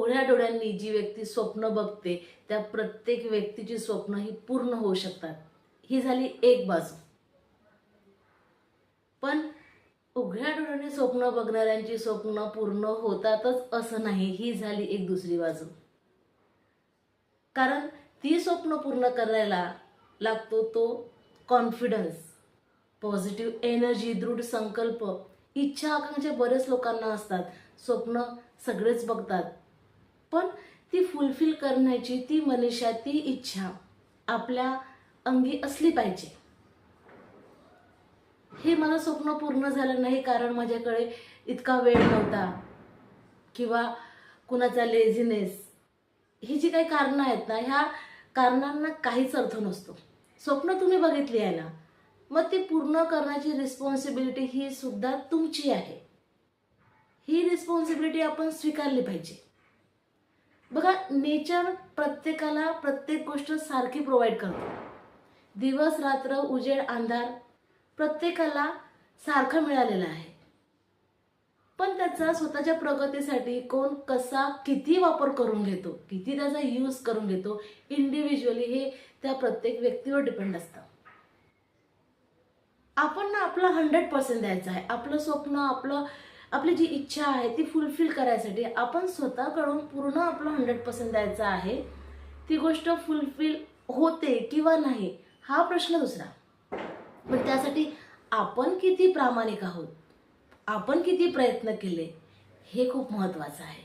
उघड्या डोळ्यांनी जी व्यक्ती स्वप्न बघते त्या प्रत्येक व्यक्तीची स्वप्न ही पूर्ण होऊ शकतात. ही झाली एक बाजू. पण उघड्या डोळ्यांनी स्वप्न बघणाऱ्यांची स्वप्न पूर्ण होतातच असं नाही, ही झाली एक दुसरी बाजू. कारण ती स्वप्न पूर्ण करायला लागतो तो कॉन्फिडन्स, पॉझिटिव्ह एनर्जी, दृढ संकल्प, इच्छा आकांक्षा बरेच लोकांना असतात. स्वप्न सगळेच बघतात, पण ती फुलफिल करण्याची ती मनीषा, ती इच्छा आपल्या अंगी असली पाहिजे. हे मला स्वप्न पूर्ण झालं नाही कारण माझ्याकडे इतका वेळ नव्हता किंवा कुणाचा लेझीनेस, ही जी काही कारणं आहेत ना, ह्या कारणांना काहीच अर्थ नसतो. स्वप्न तुम्ही बघितली आहे ना, मग ती पूर्ण करण्याची रिस्पॉन्सिबिलिटी ही सुद्धा तुमची आहे. ही रिस्पॉन्सिबिलिटी आपण स्वीकारली पाहिजे. बघा, नेचर प्रत्येकाला प्रत्येक गोष्ट सारखी प्रोव्हाइड करतो. दिवस रात्र, उजेड अंधार प्रत्येकाला सारखा मिळालेला आहे. पण त्याचा स्वतःच्या प्रगतीसाठी कोण कसा किती वापर करून घेतो, किती त्याचा यूज करून घेतो, इंडिव्हिज्युअली हे त्या प्रत्येक व्यक्तीवर डिपेंड असतं. आपण ना आपला 100% द्यायचं आहे. आपलं स्वप्न, आपली जी इच्छा आहे ती फुलफिल करायसाठी आपण स्वतःकडून पूर्ण आपलं 100% द्यायचं आहे. ती गोष्ट फुलफिल होते किंवा नाही हा प्रश्न दुसरा. पण त्यासाठी आपण किती प्रामाणिक आहोत, आपण किती प्रयत्न केले, हे खूप महत्त्वाचं आहे.